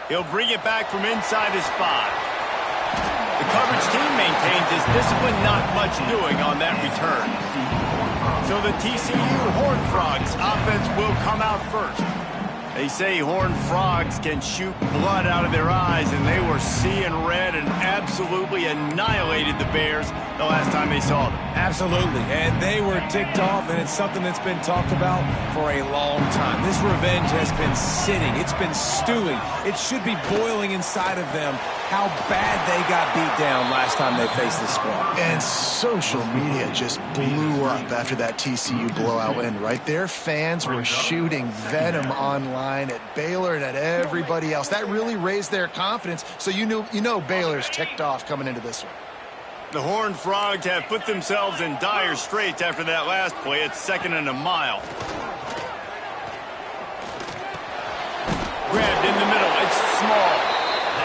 He'll bring it back from inside his 5. The coverage team maintains his discipline, not much doing on that return. So the TCU Horned Frogs offense will come out first. They say Horned Frogs can shoot blood out of their eyes, and they were seeing red and absolutely annihilated the Bears the last time they saw them. Absolutely, and they were ticked off, and it's something that's been talked about for a long time. This revenge has been sitting. It's been stewing. It should be boiling inside of them how bad they got beat down last time they faced this squad. And social media just blew up after that TCU blowout win. Right there, fans were shooting venom online at Baylor and at everybody else. That really raised their confidence, so you know Baylor's ticked off coming into this one. The Horned Frogs have put themselves in dire straits after that last play. It's 2nd and a mile. Grabbed in the middle. It's Small.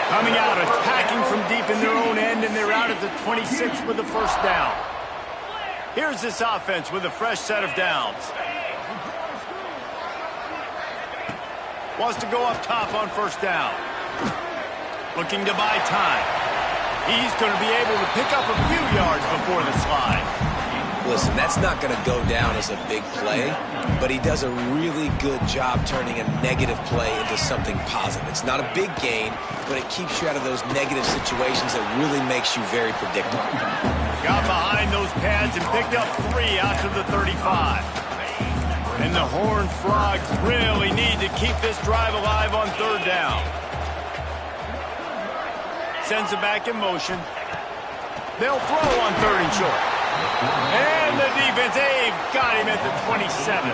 Coming out, attacking from deep in their own end, and they're out at the 26 with the first down. Here's this offense with a fresh set of downs. Wants to go up top on first down. Looking to buy time. He's going to be able to pick up a few yards before the slide. Listen, that's not going to go down as a big play, but he does a really good job turning a negative play into something positive. It's not a big gain, but it keeps you out of those negative situations that really makes you very predictable. Got behind those pads and picked up 3 out to the 35. And the Horned Frogs really need to keep this drive alive on 3rd down. Sends it back in motion. They'll throw on 3rd and short. And the defense, they've got him at the 27.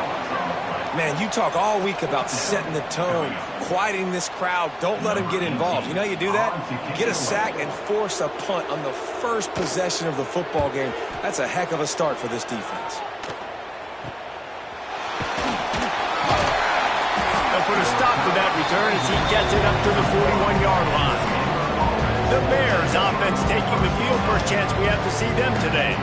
Man, you talk all week about setting the tone, quieting this crowd. Don't let them get involved. You know how you do that? Get a sack and force a punt on the first possession of the football game. That's a heck of a start for this defense. They'll put a stop to that return as he gets it up to the 41-yard line. The Bears offense taking the field. First chance we have to see them today.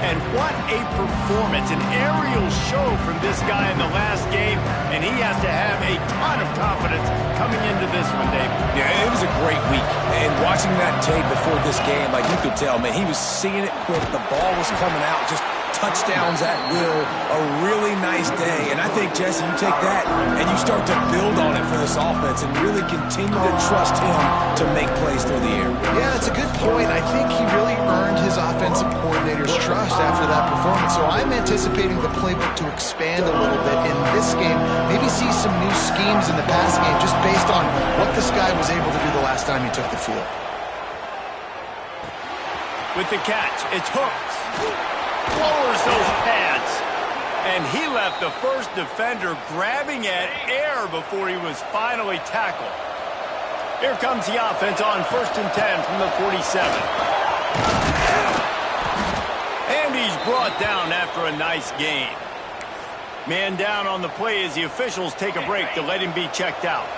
And what a performance, an aerial show from this guy in the last game, and he has to have a ton of confidence coming into this one, Dave. Yeah, it was a great week, and watching that tape before this game, like you could tell, man, he was seeing it quick. The ball was coming out, just touchdowns at will, a really nice day. And I think, Jesse, you take that and you start to build on it for this offense and really continue to trust him to make plays through the air. Yeah, it's a good point. I think he really earned his offensive coordinator's trust after that performance. So I'm anticipating the playbook to expand a little bit in this game. Maybe see some new schemes in the pass game just based on what this guy was able to do the last time he took the field. With the catch, it's Hooks. Lowers those pads. And he left the first defender grabbing at air before he was finally tackled. Here comes the offense on 1st and 10 from the 47. And he's brought down after a nice gain. Man down on the play as the officials take a break to let him be checked out.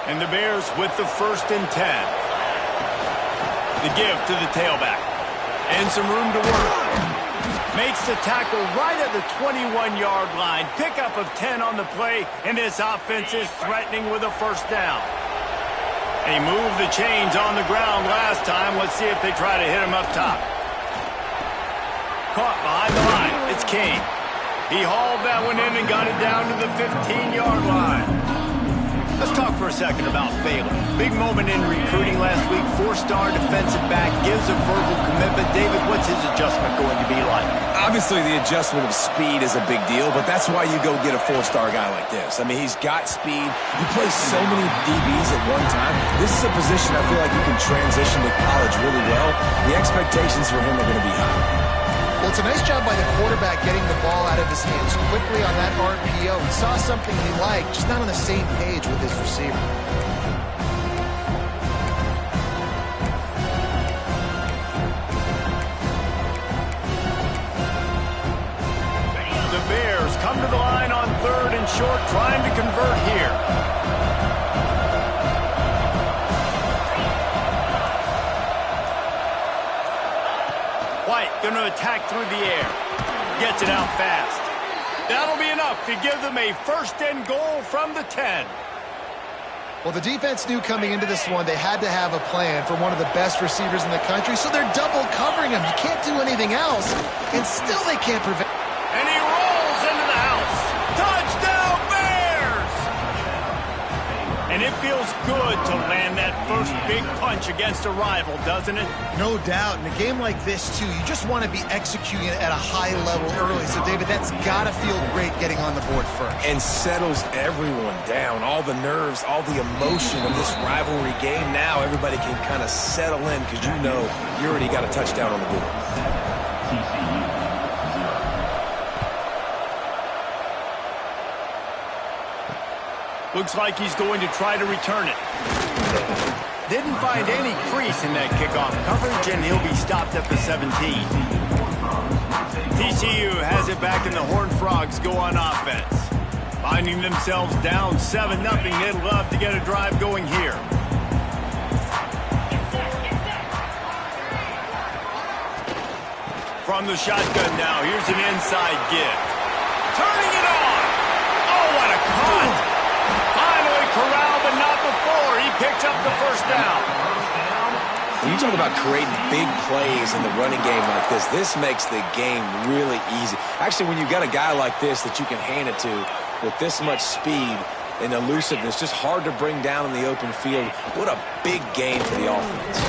And the Bears with the 1st and 10. The give to the tailback. And some room to work. Makes the tackle right at the 21-yard line. Pickup of 10 on the play, and this offense is threatening with a first down. They moved the chains on the ground last time. Let's see if they try to hit him up top. Caught behind the line. It's Kane. He hauled that one in and got it down to the 15-yard line. Let's talk for a second about Baylor. Big moment in recruiting last week. 4-star defensive back, gives a verbal commitment. David, what's his adjustment going to be like? Obviously, the adjustment of speed is a big deal, but that's why you go get a 4-star guy like this. I mean, he's got speed. He plays so many DBs at one time. This is a position I feel like you can transition to college really well. The expectations for him are going to be high. Well, it's a nice job by the quarterback getting the ball out of his hands quickly on that RPO. He saw something he liked, just not on the same page with his receiver. The Bears come to the line on 3rd and short, trying to convert here. White going to attack through the air. Gets it out fast. That'll be enough to give them a 1st and goal from the 10. Well, the defense knew coming into this one they had to have a plan for one of the best receivers in the country, so they're double covering him. You can't do anything else, and still they can't prevent. And he rolls into the house. Touchdown, Bears! And it feels good to land that first big punch against a rival, doesn't it? No doubt. In a game like this, too, you just want to be executing it at a high level early. So, David, that's got to feel great getting on the board first. And settles everyone down. All the nerves, all the emotion of this rivalry game. Now everybody can kind of settle in because you know you already got a touchdown on the board. Looks like he's going to try to return it. Didn't find any crease in that kickoff coverage, and he'll be stopped at the 17. TCU has it back, and the Horned Frogs go on offense. Finding themselves down 7-0, they'd love to get a drive going here. From the shotgun now, here's an inside give. Turning it on! Oh, what a cut! Corral, but not before. He picks up the first down. When you talk about creating big plays in the running game like this makes the game really easy. Actually, when you've got a guy like this that you can hand it to with this much speed and elusiveness, just hard to bring down in the open field. What a big gain for the offense.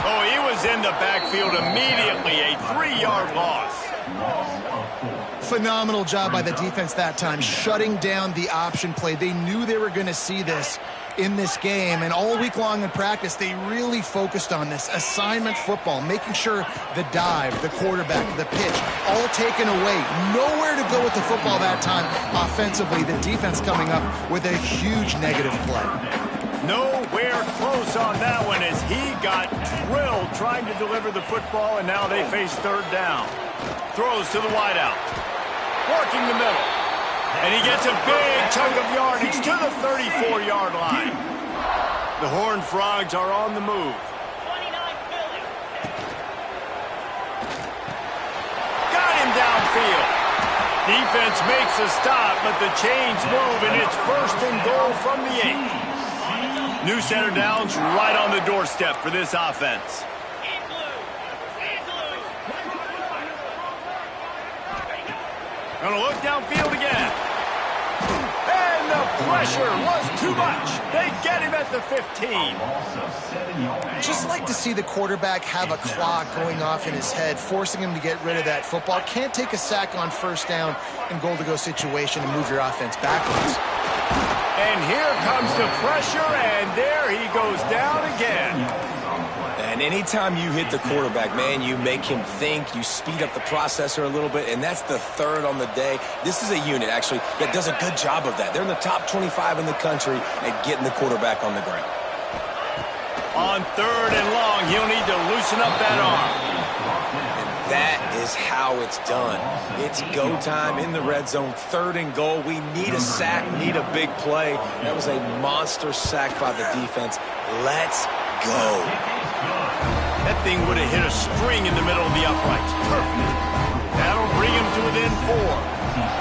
Oh, he was in the backfield immediately. A 3-yard loss. Phenomenal job by the defense that time, shutting down the option play. They knew they were going to see this in this game, and all week long in practice, they really focused on this assignment football, making sure the dive, the quarterback, the pitch, all taken away. Nowhere to go with the football that time offensively. The defense coming up with a huge negative play. Nowhere close on that one as he got drilled trying to deliver the football, and now they face third down. Throws to the wideout. Working the middle. And he gets a big chunk of yardage to the 34-yard line. The Horned Frogs are on the move. Got him downfield. Defense makes a stop, but the chains move, and it's first and goal from the 8. New center downs right on the doorstep for this offense. Gonna look downfield again. And the pressure was too much. They get him at the 15. Just like to see the quarterback have a clock going off in his head, forcing him to get rid of that football. Can't take a sack on first down in goal-to-go situation and move your offense backwards. And here comes the pressure, and there he goes down again. And anytime you hit the quarterback, man, you make him think, you speed up the processor a little bit, and that's the third on the day. This is a unit, actually, that does a good job of that. They're in the top 25 in the country at getting the quarterback on the ground. On third and long, he'll need to loosen up that arm. And that is how it's done. It's go time in the red zone, third and goal. We need a sack, need a big play. That was a monster sack by the defense. Let's go. That thing would have hit a string in the middle of the uprights. Perfect. That'll bring him to within 4.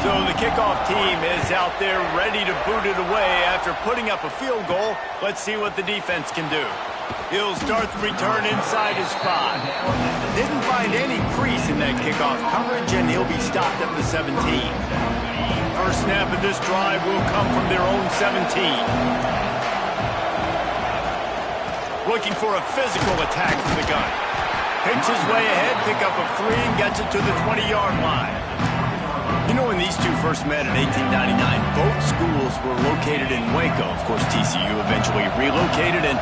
So the kickoff team is out there ready to boot it away after putting up a field goal. Let's see what the defense can do. He'll start the return inside his 5. Didn't find any crease in that kickoff coverage, and he'll be stopped at the 17. First snap of this drive will come from their own 17. Looking for a physical attack from the gun. Picks his way ahead, pick up a 3, and gets it to the 20-yard line. You know, when these two first met in 1899, both schools were located in Waco. Of course, TCU eventually relocated, and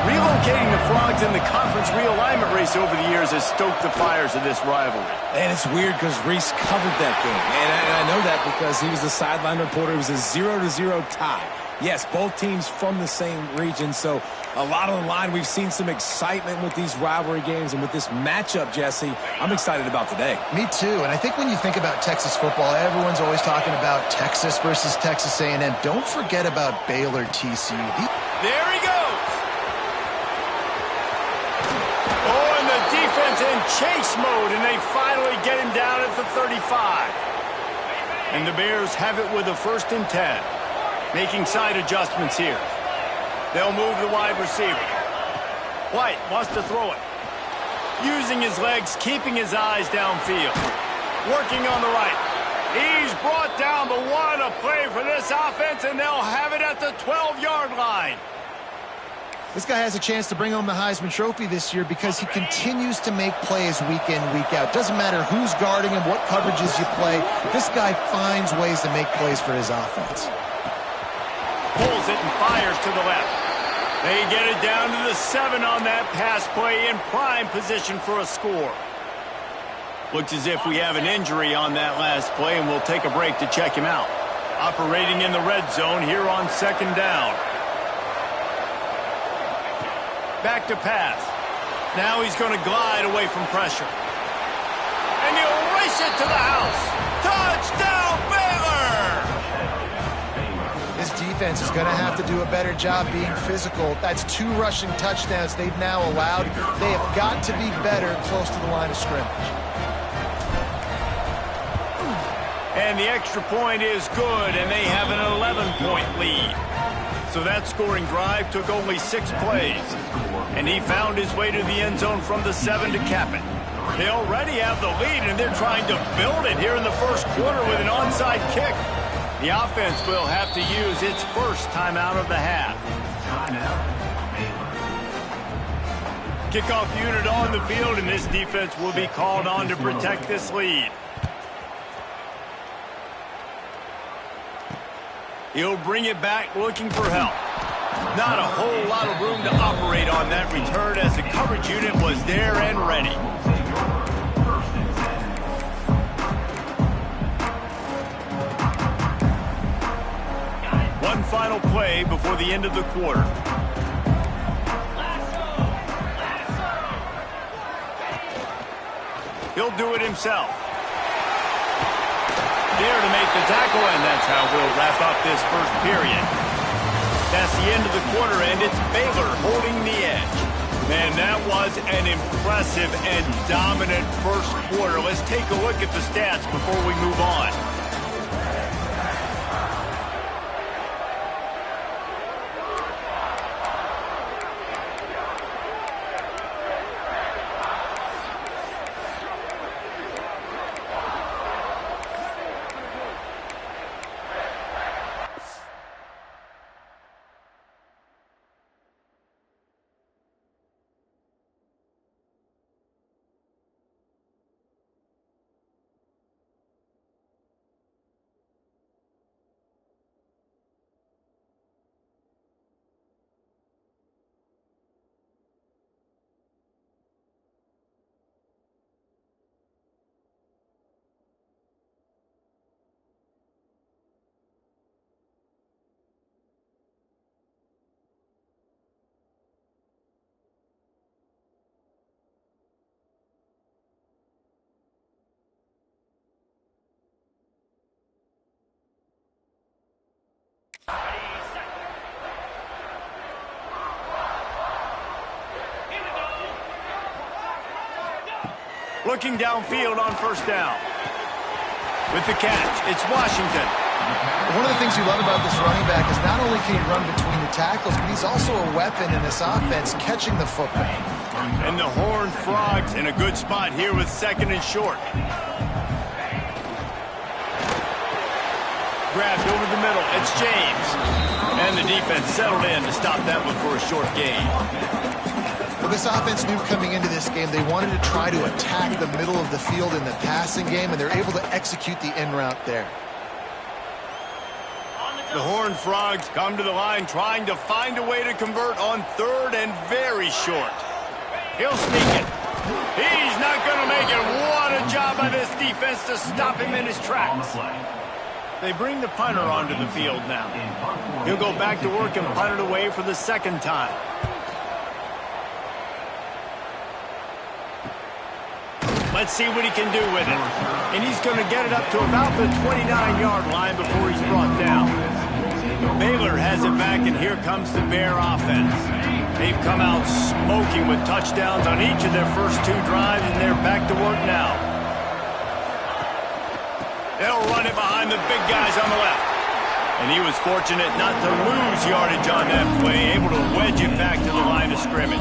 relocating the Frogs in the conference realignment race over the years has stoked the fires of this rivalry. And it's weird because Reese covered that game. And I know that because he was the sideline reporter. It was a 0-0 tie. Yes, both teams from the same region, so a lot on the line. We've seen some excitement with these rivalry games, and with this matchup, Jesse, I'm excited about today. Me too, and I think when you think about Texas football, everyone's always talking about Texas versus Texas A&M. Don't forget about Baylor TCU. There he goes! Oh, and the defense in chase mode, and they finally get him down at the 35. And the Bears have it with a 1st and 10. Making side adjustments here. They'll move the wide receiver. White wants to throw it. Using his legs, keeping his eyes downfield. Working on the right. He's brought down, but what a play for this offense, and they'll have it at the 12-yard line. This guy has a chance to bring home the Heisman Trophy this year because he continues to make plays week in, week out. Doesn't matter who's guarding him, what coverages you play. This guy finds ways to make plays for his offense. Pulls it and fires to the left. They get it down to the 7 on that pass play in prime position for a score. Looks as if we have an injury on that last play, and we'll take a break to check him out. Operating in the red zone here on 2nd down. Back to pass. Now he's going to glide away from pressure. And he'll race it to the house. Touchdown, Baylor! This defense is going to have to do a better job being physical. That's 2 rushing touchdowns they've now allowed. They have got to be better close to the line of scrimmage. And the extra point is good, and they have an 11-point lead. So that scoring drive took only 6 plays. And he found his way to the end zone from the 7 to cap it. They already have the lead, and they're trying to build it here in the first quarter with an onside kick. The offense will have to use its first timeout of the half. Kickoff unit on the field, and this defense will be called on to protect this lead. He'll bring it back looking for help. Not a whole lot of room to operate on that return as the coverage unit was there and ready. One final play before the end of the quarter. He'll do it himself. There to make the tackle, and that's how we'll wrap up this first period. That's the end of the quarter, and it's Baylor holding the edge. Man, that was an impressive and dominant first quarter. Let's take a look at the stats before we move on. Looking downfield on first down. With the catch, it's Washington. One of the things you love about this running back is not only can he run between the tackles, but he's also a weapon in this offense, catching the football. And the Horned Frogs in a good spot here with 2nd and short. Grabbed over the middle, it's James. And the defense settled in to stop that one for a short gain. Well, this offense knew coming into this game they wanted to try to attack the middle of the field in the passing game, and they're able to execute the in route there. The Horned Frogs come to the line trying to find a way to convert on 3rd and very short. He'll sneak it. He's not going to make it. What a job by this defense to stop him in his tracks. They bring the punter onto the field now. He'll go back to work and punt it away for the 2nd time. Let's see what he can do with it. And he's going to get it up to about the 29-yard line before he's brought down. Baylor has it back, and here comes the Bear offense. They've come out smoking with touchdowns on each of their first 2 drives, and they're back to work now. They'll run it behind the big guys on the left. And he was fortunate not to lose yardage on that play, able to wedge it back to the line of scrimmage.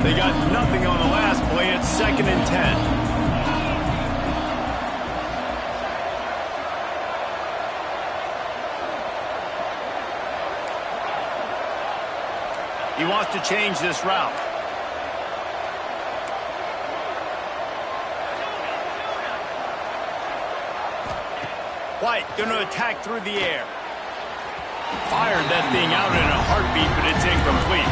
They got nothing on the last play. It's 2nd and 10. He wants to change this route. White going to attack through the air. Fired that thing out in a heartbeat, but it's incomplete.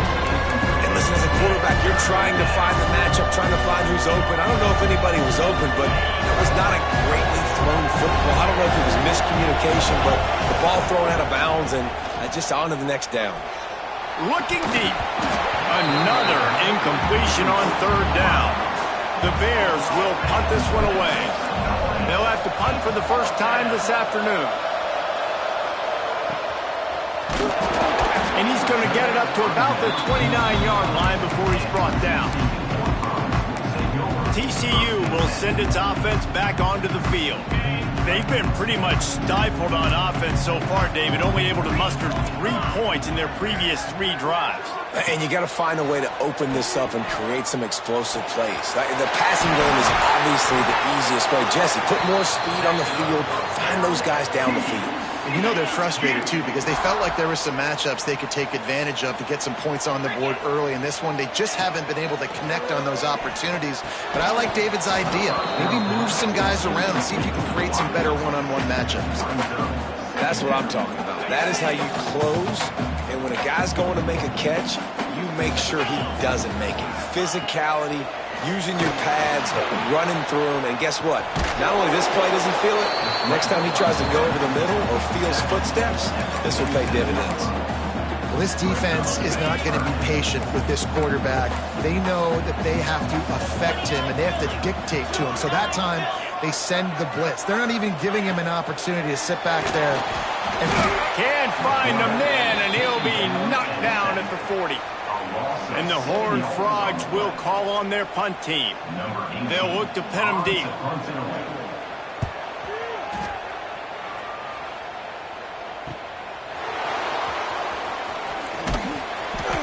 And listen, as a quarterback, you're trying to find the matchup, trying to find who's open. I don't know if anybody was open, but it was not a greatly thrown football. I don't know if it was miscommunication, but the ball thrown out of bounds and just on to the next down. Looking deep. Another incompletion on 3rd down. The Bears will punt this one away. They'll have to punt for the first time this afternoon. And he's going to get it up to about the 29-yard line before he's brought down. TCU will send its offense back onto the field. They've been pretty much stifled on offense so far, David, only able to muster 3 points in their previous 3 drives. And you got to find a way to open this up and create some explosive plays. The passing game is obviously the easiest way. Jesse, put more speed on the field, find those guys down the field. And you know they're frustrated, too, because they felt like there were some matchups they could take advantage of to get some points on the board early. In this one, they just haven't been able to connect on those opportunities. But I like David's idea. Maybe move some guys around and see if you can create some better one-on-one matchups. That's what I'm talking about. That is how you close. And when a guy's going to make a catch, you make sure he doesn't make it. Physicality, using your pads, running through them, and guess what? Not only this play does he feel it, next time he tries to go over the middle or feels footsteps, this will pay dividends. Well, this defense is not going to be patient with this quarterback. They know that they have to affect him, and they have to dictate to him. So that time, they send the blitz. They're not even giving him an opportunity to sit back there. Can't find the man, and he'll be knocked down at the 40. And the Horned Frogs will call on their punt team. They'll look to pin him deep.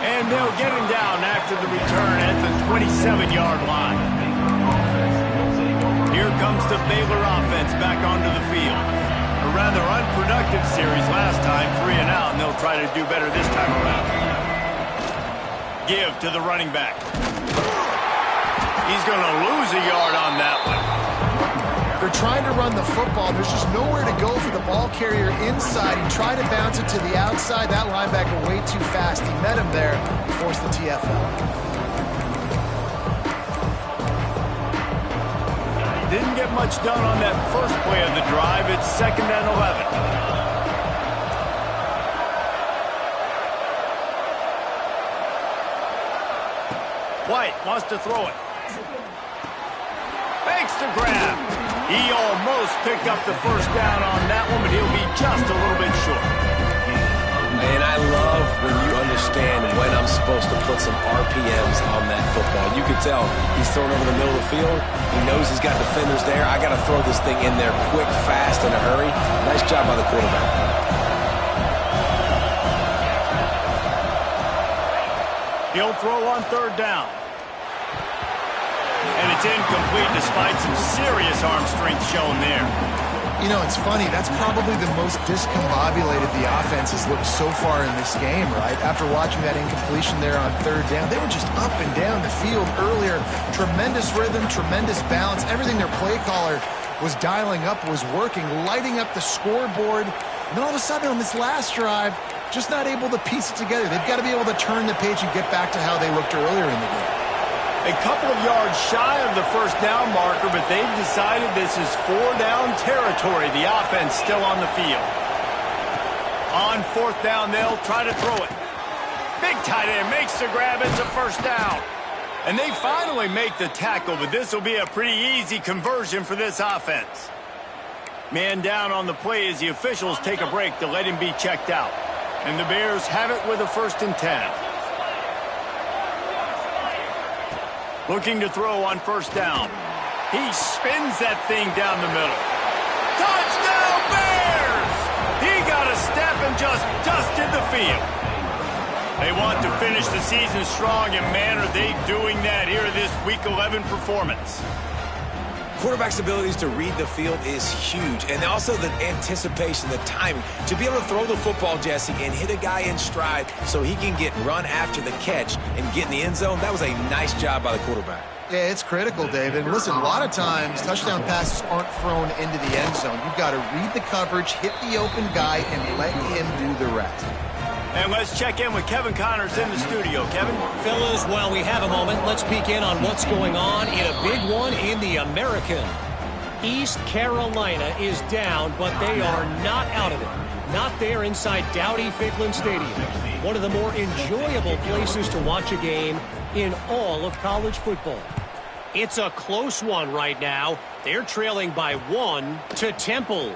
And they'll get him down after the return at the 27-yard line. Here comes the Baylor offense back onto the field. A rather unproductive series last time, 3 and out, and they'll try to do better this time around. Give to the running back. He's going to lose a yard on that one. They're trying to run the football. There's just nowhere to go for the ball carrier inside. He tried to bounce it to the outside. That linebacker way too fast. He met him there and forced the TFL. Didn't get much done on that first play of the drive. It's 2nd and 11. White wants to throw it. Fakes the grab. He almost picked up the first down on that one, but he'll be just a little bit short. And I love when you understand when I'm supposed to put some RPMs on that football. You can tell he's throwing over the middle of the field. He knows he's got defenders there. I got to throw this thing in there quick, fast, in a hurry. Nice job by the quarterback. He'll throw on 3rd down. And it's incomplete despite some serious arm strength shown there. You know, it's funny. That's probably the most discombobulated the offense has looked so far in this game, right? After watching that incompletion there on 3rd down, they were just up and down the field earlier. Tremendous rhythm, tremendous balance. Everything their play caller was dialing up was working, lighting up the scoreboard. And then all of a sudden on this last drive, just not able to piece it together. They've got to be able to turn the page and get back to how they looked earlier in the game. A couple of yards shy of the first down marker, but they've decided this is 4-down territory. The offense still on the field. On 4th down, they'll try to throw it. Big tight end makes the grab. It's a 1st down. And they finally make the tackle, but this will be a pretty easy conversion for this offense. Man down on the play as the officials take a break to let him be checked out. And the Bears have it with a 1st and 10. Looking to throw on 1st down. He spins that thing down the middle. Touchdown, Bears! He got a just dusted the field. They want to finish the season strong, and man, are they doing that here in this Week 11 performance. Quarterback's abilities to read the field is huge, and also the anticipation, the timing. To be able to throw the football, Jesse, and hit a guy in stride so he can get run after the catch and get in the end zone, that was a nice job by the quarterback. Yeah, it's critical, David. And listen, a lot of times touchdown passes aren't thrown into the end zone. You've got to read the coverage, hit the open guy, and let him do the rest. And let's check in with Kevin Connors in the studio. Kevin? Fellas, while we have a moment, let's peek in on what's going on in a big one in the American. East Carolina is down, but they are not out of it. Not there inside Dowdy-Ficklin Stadium. One of the more enjoyable places to watch a game in all of college football. It's a close one right now. They're trailing by 1 to Temple.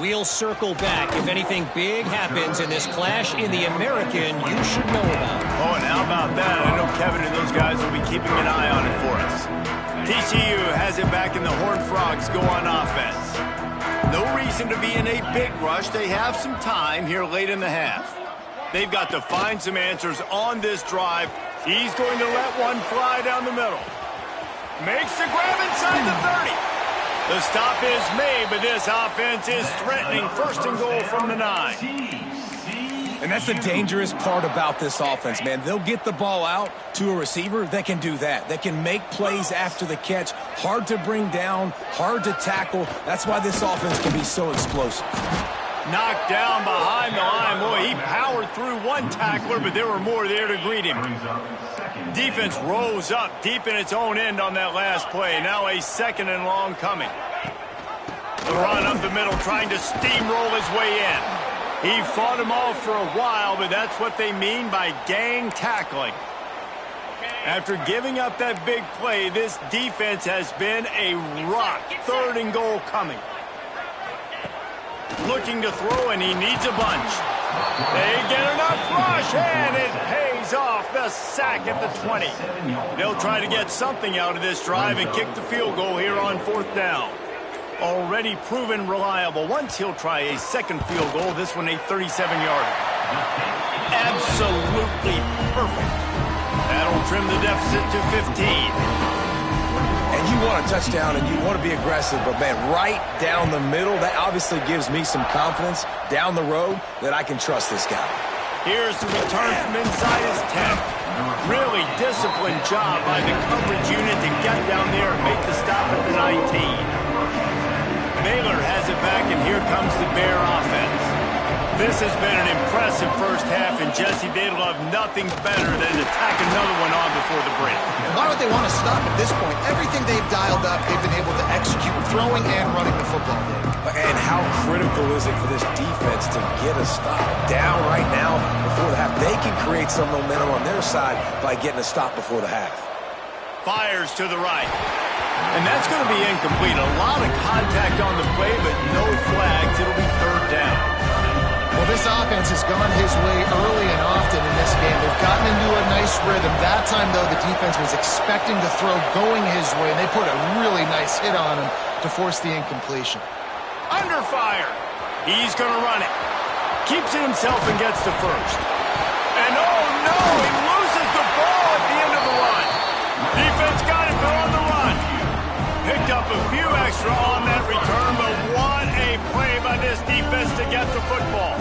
We'll circle back if anything big happens in this clash in the American you should know about. Oh, and how about that? I know Kevin and those guys will be keeping an eye on it for us. TCU has it back, and the Horned Frogs go on offense. No reason to be in a big rush. They have some time here late in the half. They've got to find some answers on this drive. He's going to let one fly down the middle. Makes the grab inside the 30. The stop is made, but this offense is threatening. First and goal from the 9. And that's the dangerous part about this offense, man. They'll get the ball out to a receiver that can do that. That can make plays after the catch. Hard to bring down, hard to tackle. That's why this offense can be so explosive. Knocked down behind the line. Boy, he powered through one tackler, but there were more there to greet him. Defense rose up deep in its own end on that last play. Now a second and long coming. The run up the middle, trying to steamroll his way in. He fought him off for a while, but that's what they mean by gang tackling. After giving up that big play, this defense has been a rock. Third and goal coming. Looking to throw, and he needs a bunch. They get enough rush, and it pays off. The sack at the 20. They'll try to get something out of this drive and kick the field goal here on 4th down. Already proven reliable. Once he'll try a second field goal, this one a 37-yarder. Absolutely perfect. That'll trim the deficit to 15. And you want a touchdown and you want to be aggressive, but man, right down the middle, that obviously gives me some confidence down the road that I can trust this guy. Here's the return from inside his 10. Really disciplined job by the coverage unit to get down there and make the stop at the 19. Baylor has it back, and here comes the Bear offense. This has been an impressive first half, and Jesse, they'd love nothing better than to tack another one on before the break. And why would they want to stop at this point? Everything they've dialed up, they've been able to execute throwing and running the football game. And how critical is it for this defense to get a stop down right now before the half? They can create some momentum on their side by getting a stop before the half. Fires to the right. And that's going to be incomplete. A lot of contact on the play, but no flags. It'll be 3rd down. Well, this offense has gone his way early and often in this game. They've gotten into a nice rhythm. That time, though, the defense was expecting to throw going his way, and they put a really nice hit on him to force the incompletion. Under fire. He's going to run it. Keeps it himself and gets the first. And oh no, he loses the ball at the end of the run. Defense got him on the run. Picked up a few extra on that return, but what a play by this defense to get the football.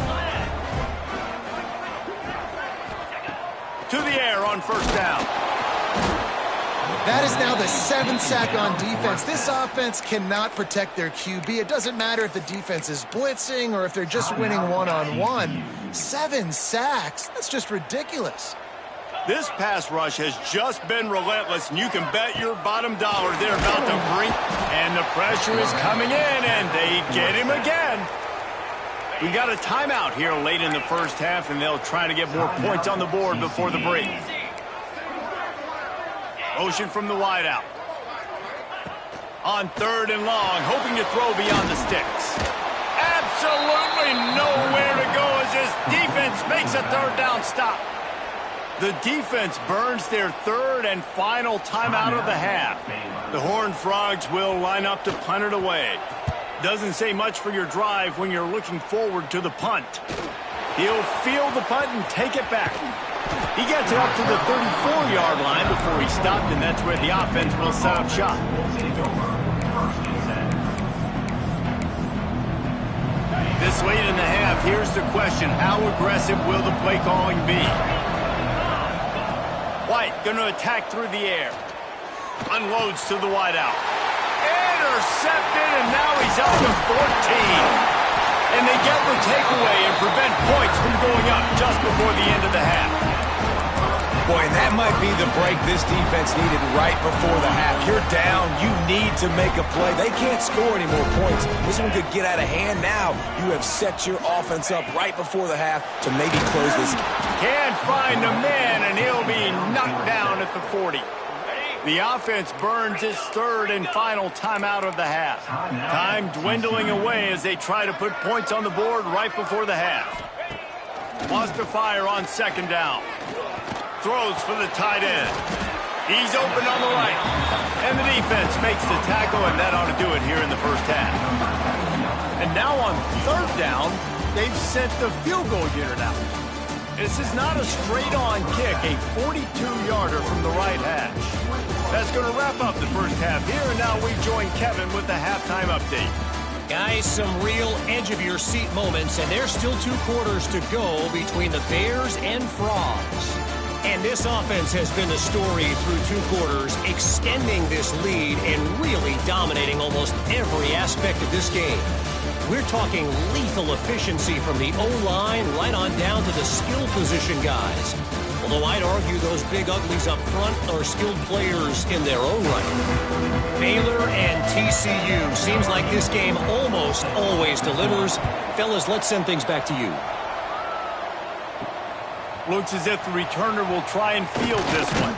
To the air on 1st down. That is now the 7th sack on defense. This offense cannot protect their QB. It doesn't matter if the defense is blitzing or if they're just winning one-on-one. 7 sacks? That's just ridiculous. This pass rush has just been relentless, and you can bet your bottom dollar they're about to bring. And the pressure is coming in, and they get him again. We got a timeout here late in the first half, and they'll try to get more points on the board before the break. Motion from the wideout. On 3rd and long, hoping to throw beyond the sticks. Absolutely nowhere to go as this defense makes a 3rd down stop. The defense burns their 3rd and final timeout of the half. The Horned Frogs will line up to punt it away. Doesn't say much for your drive when you're looking forward to the punt. He'll field the punt and take it back. He gets it up to the 34-yard line before he stopped, and that's where the offense will set up shop. This late in the half, here's the question. How aggressive will the play calling be? White going to attack through the air. Unloads to the wideout. Intercepted, and now he's up to 14. And they get the takeaway and prevent points from going up just before the end of the half. Boy, and that might be the break this defense needed right before the half. You're down. You need to make a play. They can't score any more points. This one could get out of hand now. You have set your offense up right before the half to maybe close this. Can't find a man, and he'll be knocked down at the 40. The offense burns its third and final timeout of the half. Time dwindling away as they try to put points on the board right before the half. Wants to fire on second down. Throws for the tight end. He's open on the right. And the defense makes the tackle, and that ought to do it here in the first half. And now on third down, they've sent the field goal unit out. This is not a straight-on kick, a 42-yarder from the right hash. That's going to wrap up the first half here, and now we join Kevin with the halftime update. Guys, some real edge-of-your-seat moments, and there's still 2 quarters to go between the Bears and Frogs. And this offense has been the story through 2 quarters, extending this lead and really dominating almost every aspect of this game. We're talking lethal efficiency from the O-line right on down to the skill position guys. Although I'd argue those big uglies up front are skilled players in their own right. Baylor and TCU. Seems like this game almost always delivers. Fellas, let's send things back to you. Looks as if the returner will try and field this one.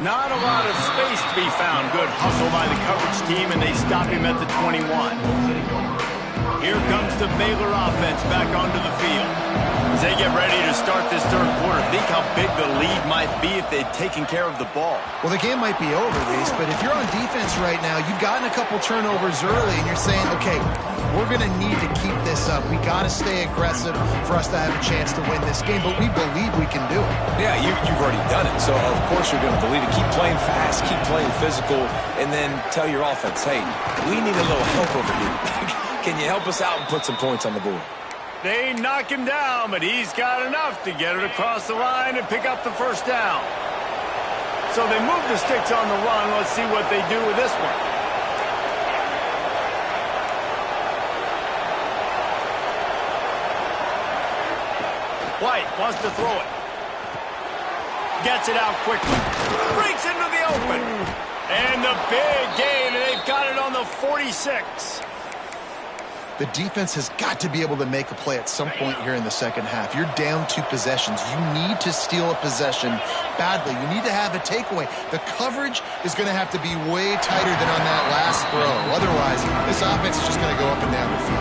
Not a lot of space to be found. Good hustle by the coverage team, and they stop him at the 21. Here comes the Baylor offense back onto the field. As they get ready to start this third quarter, think how big the lead might be if they'd taken care of the ball. Well, the game might be over, Reese, but if you're on defense right now, you've gotten a couple turnovers early, and you're saying, okay, we're going to need to keep this up. We got to stay aggressive for us to have a chance to win this game, but we believe we can do it. Yeah, you've already done it, so of course you're going to believe it. Keep playing fast, keep playing physical, and then tell your offense, hey, we need a little help over here. Can you help us out and put some points on the board? They knock him down, but he's got enough to get it across the line and pick up the first down. So they move the sticks on the run. Let's see what they do with this one. White wants to throw it. Gets it out quickly. Breaks into the open. And the big gain, and they've got it on the 46. The defense has got to be able to make a play at some point here in the second half. You're down 2 possessions. You need to steal a possession badly. You need to have a takeaway. The coverage is going to have to be way tighter than on that last throw. Otherwise, this offense is just going to go up and down the field.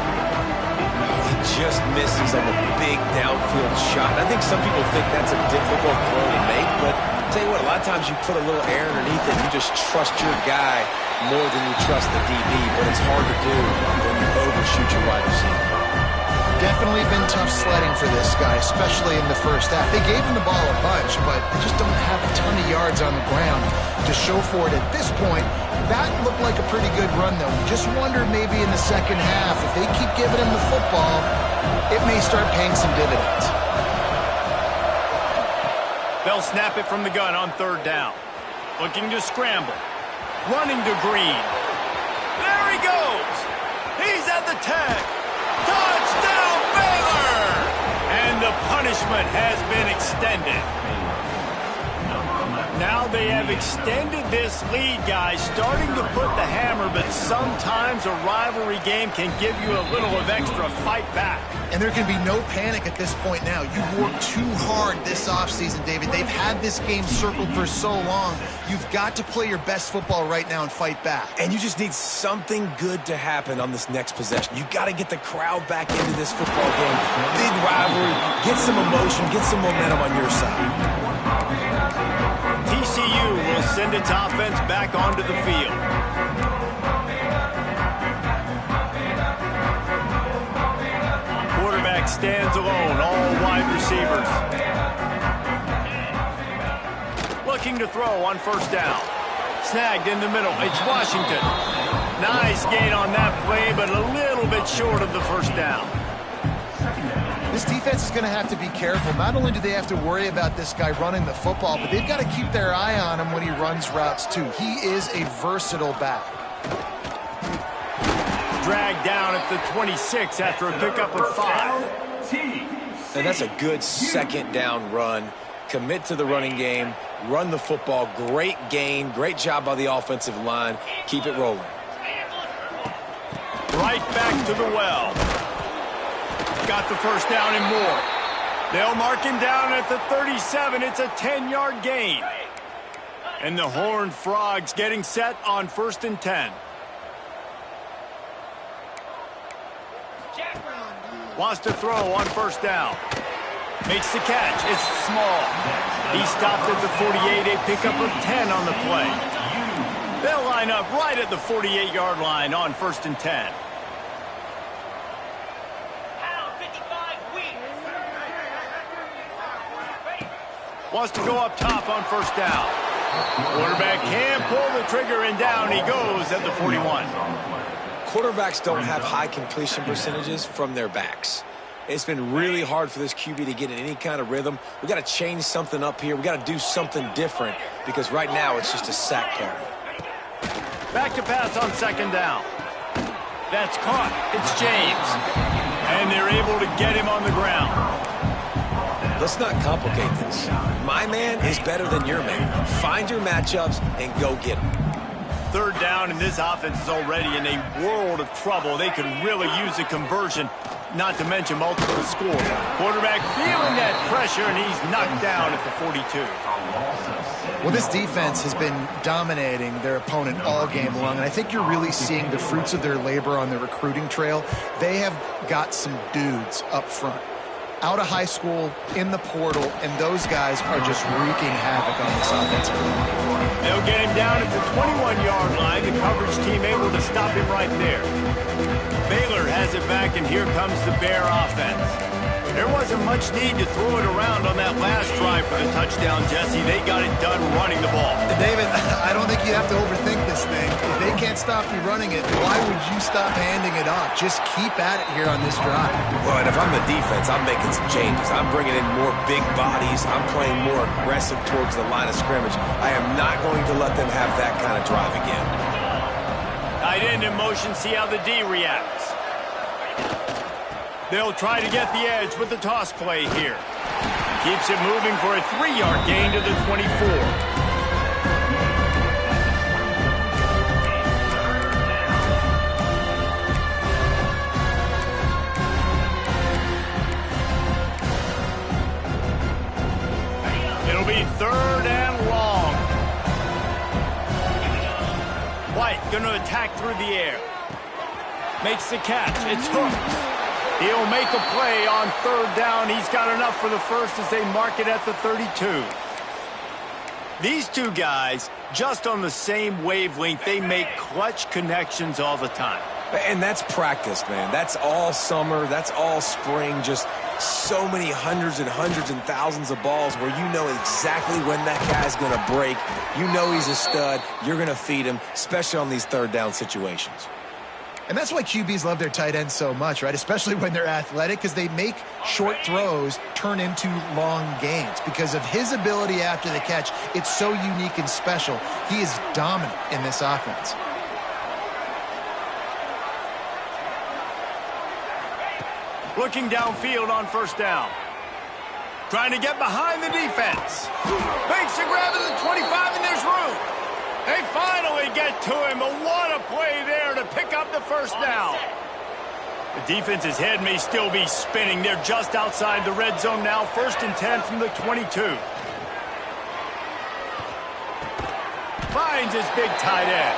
He just misses on the big downfield shot. I think some people think that's a difficult throw to make, but I'll tell you what, a lot of times you put a little air underneath it. You just trust your guy more than you trust the DB, but it's hard to do when you overshoot your wide receiver. Definitely been tough sledding for this guy, especially in the first half. They gave him the ball a bunch, but they just don't have a ton of yards on the ground to show for it at this point. That looked like a pretty good run, though. Just wonder maybe in the second half, if they keep giving him the football, it may start paying some dividends. They'll snap it from the gun on third down. Looking to scramble. Running to Green. There he goes. He's at the 10. Touchdown, Baylor! And the punishment has been extended. Now they have extended this lead, guys, starting to put the hammer, but sometimes a rivalry game can give you a little of extra fight back. And there can be no panic at this point now. You've worked too hard this offseason, David. They've had this game circled for so long. You've got to play your best football right now and fight back. And you just need something good to happen on this next possession. You got to get the crowd back into this football game. Big rivalry. Get some emotion. Get some momentum on your side. TCU will send its offense back onto the field. Quarterback quarterback stands alone, all wide receivers. Looking to throw on first down. Snagged in the middle. It's Washington. Nice gain on that play, but a little bit short of the first down. This defense is going to have to be careful. Not only do they have to worry about this guy running the football, but they've got to keep their eye on him when he runs routes too. He is a versatile back. Dragged down at the 26 after a pickup of 5. And that's a good second down run. Commit to the running game, run the football. Great gain, great job by the offensive line. Keep it rolling. Right back to the well. Got the first down and more. They'll mark him down at the 37. It's a 10-yard gain. And the Horned Frogs getting set on 1st and 10. Wants to throw on first down. Makes the catch. It's small. He stopped at the 48. A pickup of 10 on the play. They'll line up right at the 48-yard line on 1st and 10. Wants to go up top on first down. Quarterback can pull the trigger, and down he goes at the 41. Quarterbacks don't have high completion percentages from their backs. It's been really hard for this QB to get in any kind of rhythm. We got to change something up here. We got to do something different because right now it's just a sack party. Back to pass on second down. That's caught. It's James. And they're able to get him on the ground. Let's not complicate this. My man is better than your man. Find your matchups and go get them. Third down, and this offense is already in a world of trouble. They could really use a conversion, not to mention multiple scores. Quarterback feeling that pressure, and he's knocked down at the 42. Well, this defense has been dominating their opponent all game long, and I think you're really seeing the fruits of their labor on the recruiting trail. They have got some dudes up front, out of high school, in the portal, and those guys are just wreaking havoc on this offensive line. They'll get him down at the 21-yard line. The coverage team able to stop him right there. Baylor has it back, and here comes the Bear offense. There wasn't much need to throw it around on that last drive for the touchdown, Jesse. They got it done running the ball. David, I don't think you have to overthink this thing. If they can't stop you running it, why would you stop handing it off? Just keep at it here on this drive. Well, and if I'm the defense, I'm making some changes. I'm bringing in more big bodies. I'm playing more aggressive towards the line of scrimmage. I am not going to let them have that kind of drive again. Tight end in motion, see how the D reacts. They'll try to get the edge with the toss play here. Keeps it moving for a 3-yard gain to the 24. It'll be 3rd and long. White going to attack through the air. Makes the catch. It's hooked. He'll make a play on 3rd down. He's got enough for the first as they mark it at the 32. These two guys, just on the same wavelength, they make clutch connections all the time. And that's practice, man. That's all summer. That's all spring. Just so many hundreds and hundreds and thousands of balls where you know exactly when that guy's going to break. You know he's a stud. You're going to feed him, especially on these 3rd down situations. And that's why QBs love their tight ends so much, right? Especially when they're athletic, because they make short throws turn into long gains. Because of his ability after the catch, it's so unique and special. He is dominant in this offense. Looking downfield on first down. Trying to get behind the defense. Makes a grab at the 25, and there's room. They finally get to him, but what a play there to pick up the first down. The defense's head may still be spinning. They're just outside the red zone now. 1st and 10 from the 22. Finds his big tight end.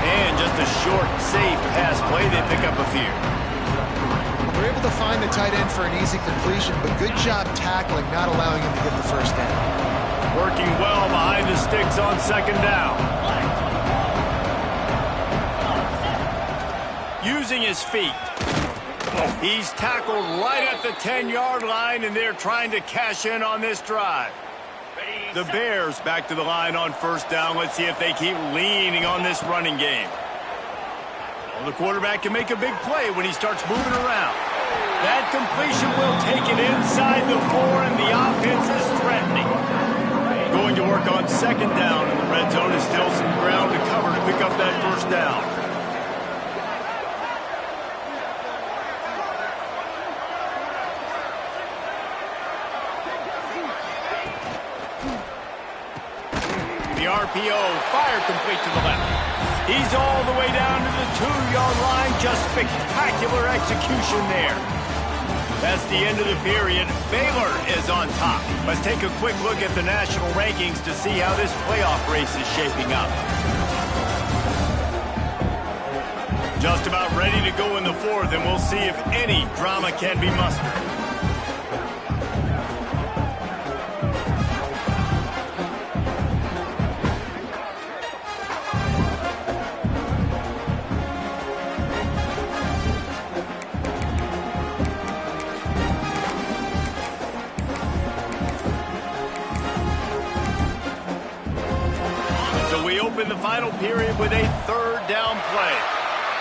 And just a short, safe pass play. They pick up a few. They're able to find the tight end for an easy completion, but good job tackling, not allowing him to get the first down. Working well behind the sticks on 2nd down. Using his feet. He's tackled right at the 10-yard line, and they're trying to cash in on this drive. The Bears back to the line on first down. Let's see if they keep leaning on this running game. Well, the quarterback can make a big play when he starts moving around. That completion will take it inside the 4, and the offense is threatening. Going to work on second down, and the red zone is still some ground to cover to pick up that first down. The RPO, fire complete to the left. He's all the way down to the 2-yard line. Just spectacular execution there. That's the end of the period. Baylor is on top. Let's take a quick look at the national rankings to see how this playoff race is shaping up. Just about ready to go in the fourth, and we'll see if any drama can be mustered. In the final period with a third down play.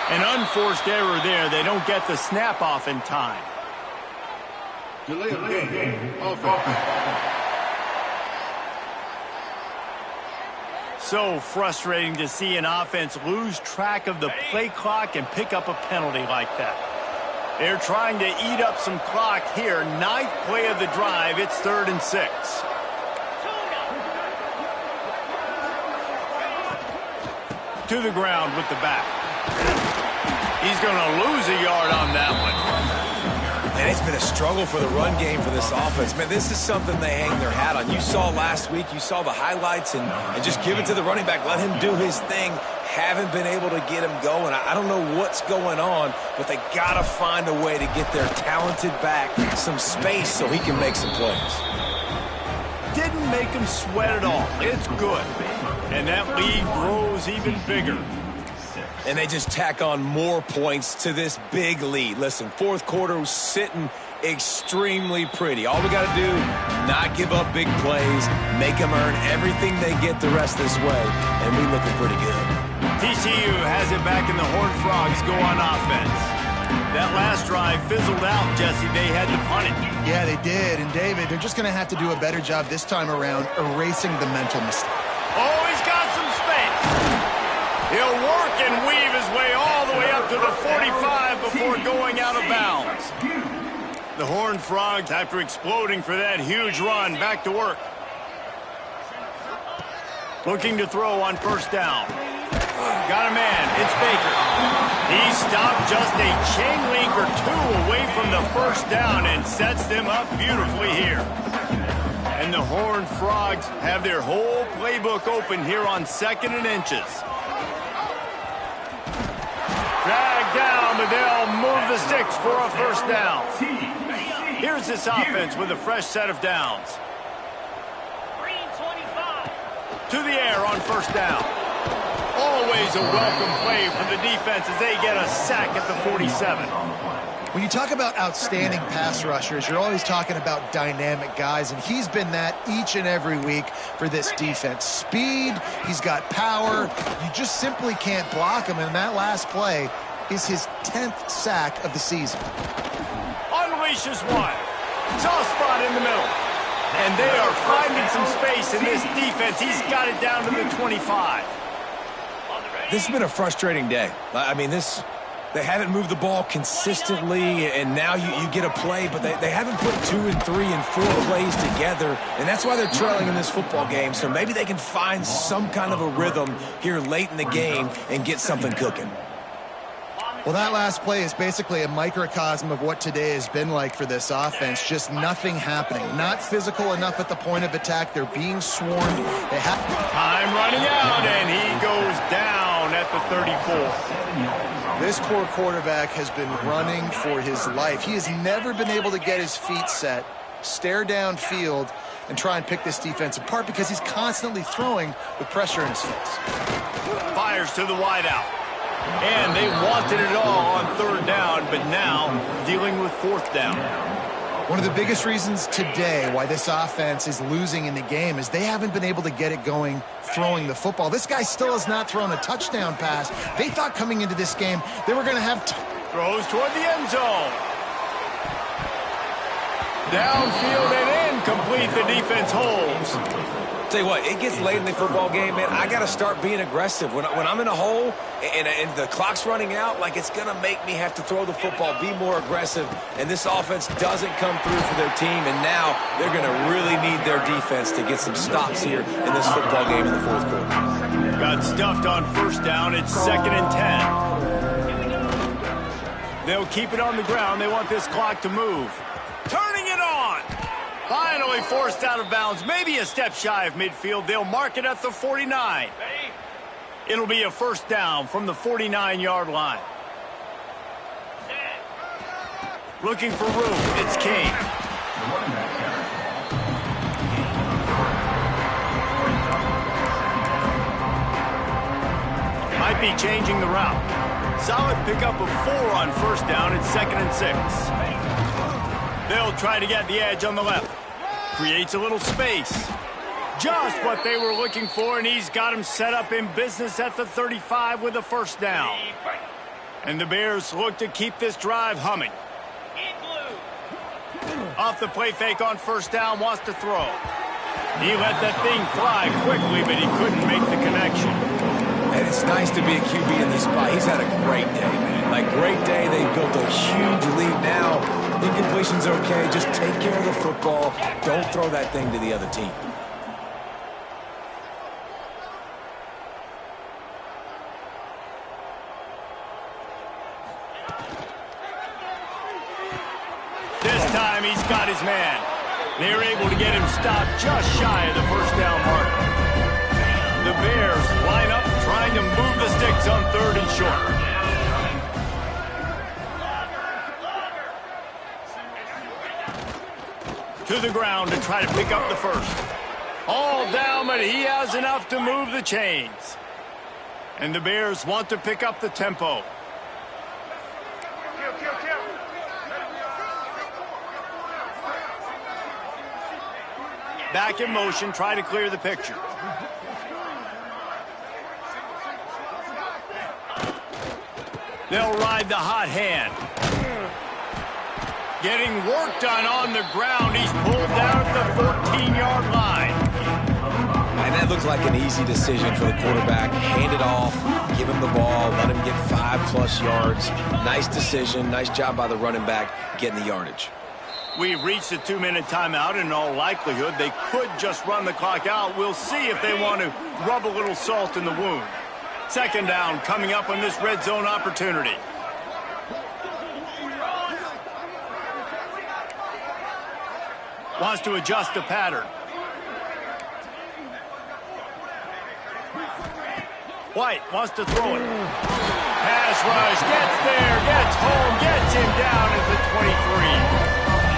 An unforced error there. They don't get the snap off in time. Delay of game. Offense. So frustrating to see an offense lose track of the play clock and pick up a penalty like that. They're trying to eat up some clock here. 9th play of the drive. It's 3rd and 6. To the ground with the back. He's going to lose a yard on that one. And it's been a struggle for the run game for this offense. Man, this is something they hang their hat on. You saw last week, you saw the highlights, and just give it to the running back. Let him do his thing. Haven't been able to get him going. I don't know what's going on, but they got to find a way to get their talented back some space so he can make some plays. Didn't make him sweat at all. It's good. And that lead grows even bigger. And they just tack on more points to this big lead. Listen, fourth quarter was sitting extremely pretty. All we got to do, not give up big plays, make them earn everything they get the rest this way, and we looking pretty good. TCU has it back in the Horned Frogs go on offense. That last drive fizzled out, Jesse. They had to punt it. Yeah, they did. And, David, they're just going to have to do a better job this time around erasing the mental mistake. Oh, he's got some space. He'll work and weave his way all the way up to the 45 before going out of bounds. The Horned Frogs, after exploding for that huge run, back to work. Looking to throw on first down. Got a man. It's Baker. He stopped just a chain link or two away from the first down and sets them up beautifully here. And the Horned Frogs have their whole playbook open here on 2nd and inches. Dragged down, but they'll move the sticks for a first down. Here's this offense with a fresh set of downs. To the air on first down. Always a welcome play from the defense as they get a sack at the 47. When you talk about outstanding pass rushers, you're always talking about dynamic guys, and he's been that each and every week for this defense. Speed, he's got power. You just simply can't block him, and that last play is his 10th sack of the season. Unleashes one. Soft spot in the middle. And they are finding some space in this defense. He's got it down to the 25. This has been a frustrating day. I mean, they haven't moved the ball consistently, and now you get a play, but they haven't put 2 and 3 and 4 plays together, and that's why they're trailing in this football game. So maybe they can find some kind of a rhythm here late in the game and get something cooking. Well, that last play is basically a microcosm of what today has been like for this offense. Just nothing happening. Not physical enough at the point of attack. They're being swarmed. They have time running out, and he goes down at the 34. This poor quarterback has been running for his life. He has never been able to get his feet set, stare downfield, and try and pick this defense apart because he's constantly throwing with pressure in his face. Fires to the wideout. And they wanted it all on third down, but now dealing with fourth down. One of the biggest reasons today why this offense is losing in the game is they haven't been able to get it going throwing the football. This guy still has not thrown a touchdown pass. They thought coming into this game they were going to have throws toward the end zone. Downfield and incomplete. The defense holds. Tell you what, it gets late in the football game, man. I got to start being aggressive. When I'm in a hole and the clock's running out, like it's going to make me have to throw the football, be more aggressive. And this offense doesn't come through for their team, and now they're going to really need their defense to get some stops here in this football game in the fourth quarter. Got stuffed on first down. It's 2nd and 10. They'll keep it on the ground. They want this clock to move. Turning it on. Finally forced out of bounds, maybe a step shy of midfield. They'll mark it at the 49. It'll be a first down from the 49-yard line. Looking for room, it's King. Might be changing the route. Solid pickup of 4 on first down. It's 2nd and 6. They'll try to get the edge on the left. Creates a little space. Just what they were looking for, and he's got him set up in business at the 35 with a first down. And the Bears look to keep this drive humming. Off the play fake on first down, wants to throw. He let that thing fly quickly, but he couldn't make the connection. And it's nice to be a QB in this spot. He's had a great day, man. Like, great day. They built a huge lead now. Incompletion's okay. Just take care of the football. Don't throw that thing to the other team. This time he's got his man. They're able to get him stopped just shy of the first down marker. The Bears line up trying to move the sticks on 3rd and short. To the ground to try to pick up the first. All down, but he has enough to move the chains. And the Bears want to pick up the tempo. Back in motion, try to clear the picture. They'll ride the hot hand. Getting work done on the ground. He's pulled down at the 14-yard line. And that looks like an easy decision for the quarterback. Hand it off, give him the ball, let him get 5+ yards. Nice decision. Nice job by the running back getting the yardage. We've reached a 2-minute timeout. In all likelihood, they could just run the clock out. We'll see if they want to rub a little salt in the wound. 2nd down coming up on this red zone opportunity. Wants to adjust the pattern. White wants to throw it. Pass rush, gets there, gets home, gets him down at the 23.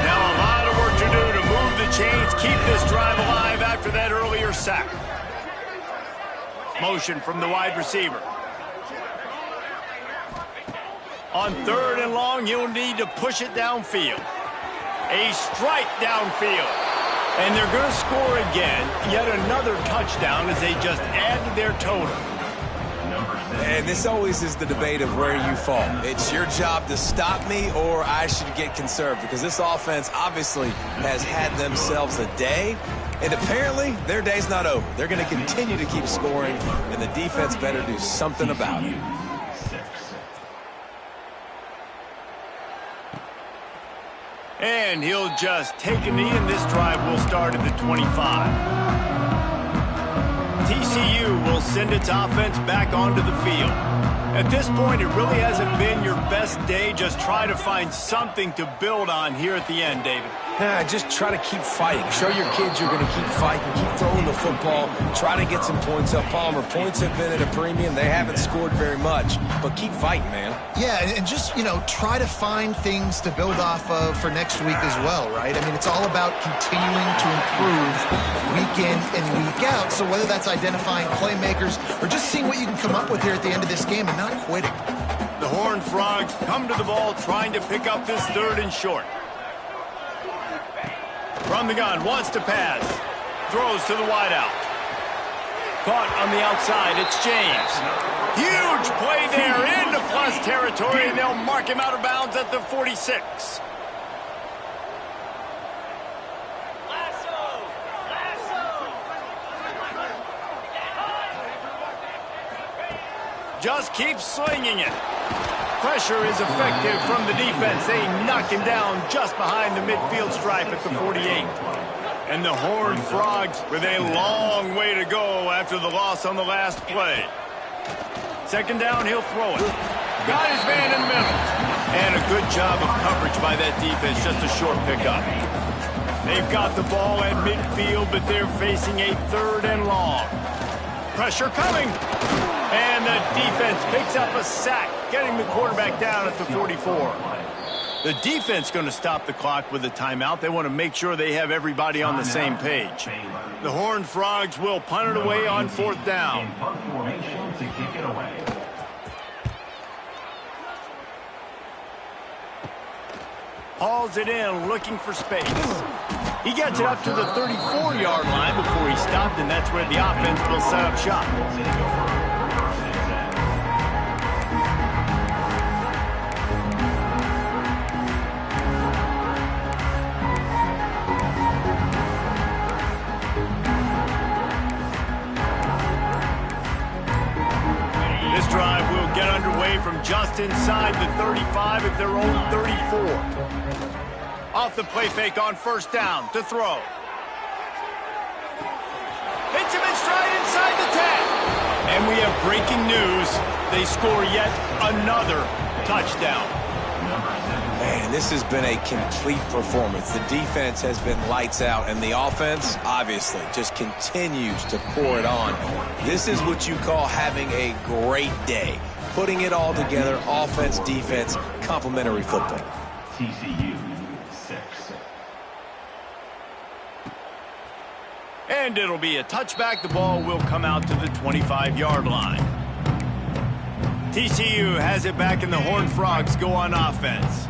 Now a lot of work to do to move the chains, keep this drive alive after that earlier sack. Motion from the wide receiver. On 3rd and long, you'll need to push it downfield. A strike downfield. And they're going to score again. Yet another touchdown as they just add to their total. And this always is the debate of where you fall. It's your job to stop me, or I should get conserved, because this offense obviously has had themselves a day, and apparently their day's not over. They're going to continue to keep scoring, and the defense better do something about it. And he'll just take a knee, and this drive will start at the 25. TCU will send its offense back onto the field. At this point, it really hasn't been your best day. Just try to find something to build on here at the end, David. Just try to keep fighting. Show your kids you're going to keep fighting, keep throwing the football, try to get some points up. Palmer, points have been at a premium. They haven't scored very much, but keep fighting, man. Yeah, and just, try to find things to build off of for next week as well, right? I mean, it's all about continuing to improve week in and week out. So whether that's identifying playmakers or just seeing what you can come up with here at the end of this game and not quitting. The Horned Frogs come to the ball trying to pick up this 3rd and short. From the gun, wants to pass. Throws to the wideout. Caught on the outside, it's James. Huge play there into plus territory, and they'll mark him out of bounds at the 46. Just keep slinging it. Pressure is effective from the defense. They knock him down just behind the midfield stripe at the 48. And the Horned Frogs with a long way to go after the loss on the last play. 2nd down, he'll throw it. Got his man in the middle. And a good job of coverage by that defense, just a short pickup. They've got the ball at midfield, but they're facing a 3rd and long. Pressure coming. And the defense picks up a sack, getting the quarterback down at the 44. The defense going to stop the clock with a timeout. They want to make sure they have everybody on the same page. The Horned Frogs will punt it away on 4th down. Hauls it in, looking for space. He gets it up to the 34-yard line before he stopped, and that's where the offense will set up shop. This drive will get underway from just inside the 35 at their own 34. Off the play fake on 1st down to throw. Hits him in stride inside the 10. And we have breaking news. They score yet another touchdown. Man, this has been a complete performance. The defense has been lights out, and the offense, obviously, just continues to pour it on. This is what you call having a great day. Putting it all together, offense, defense, complementary football. TCU 6. And it'll be a touchback. The ball will come out to the 25-yard line. TCU has it back, and the Horned Frogs go on offense.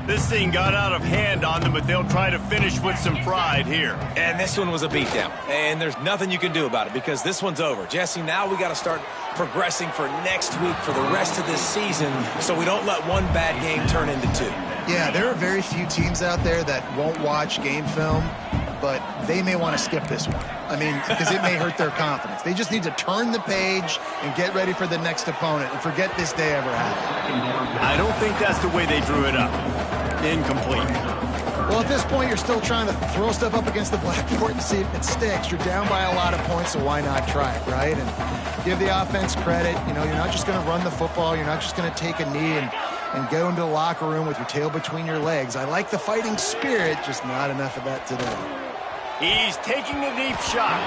This thing got out of hand on them, but they'll try to finish with some pride here. And this one was a beatdown, and there's nothing you can do about it because this one's over. Jesse, now we got to start progressing for next week for the rest of this season so we don't let one bad game turn into 2. Yeah, there are very few teams out there that won't watch game film, but they may want to skip this one. I mean, because it may hurt their confidence. They just need to turn the page and get ready for the next opponent and forget this day ever happened. I don't think that's the way they drew it up. Incomplete. Well, at this point, you're still trying to throw stuff up against the blackboard and see if it sticks. You're down by a lot of points, so why not try it, right? And give the offense credit. You know, you're not just going to run the football. You're not just going to take a knee and go into the locker room with your tail between your legs. I like the fighting spirit, just not enough of that today. He's taking a deep shot.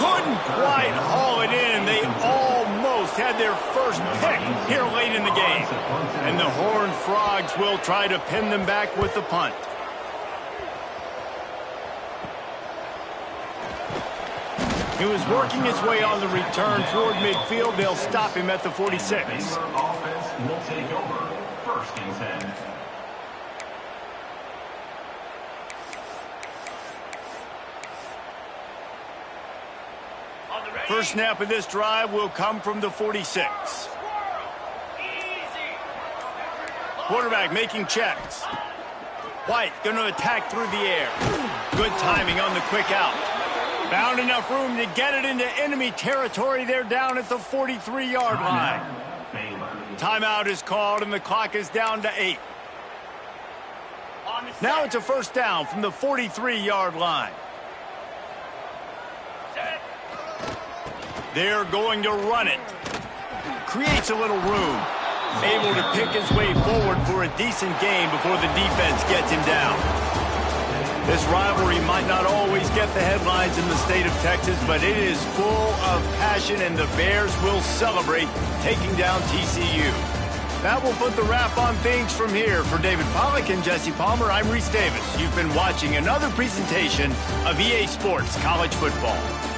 Couldn't quite haul it in. They almost had their first pick here late in the game. And the Horned Frogs will try to pin them back with the punt. He was working his way on the return toward midfield. They'll stop him at the 46. Offense will take over 1st and 10. First snap of this drive will come from the 46. Quarterback making checks. White going to attack through the air. Good timing on the quick out. Found enough room to get it into enemy territory. They're down at the 43-yard line. Timeout is called, and the clock is down to 8. Now it's a first down from the 43-yard line. They're going to run it. Creates a little room. Able to pick his way forward for a decent gain before the defense gets him down. This rivalry might not always get the headlines in the state of Texas, but it is full of passion, and the Bears will celebrate taking down TCU. That will put the wrap on things from here. For David Pollack and Jesse Palmer, I'm Reese Davis. You've been watching another presentation of EA Sports College Football.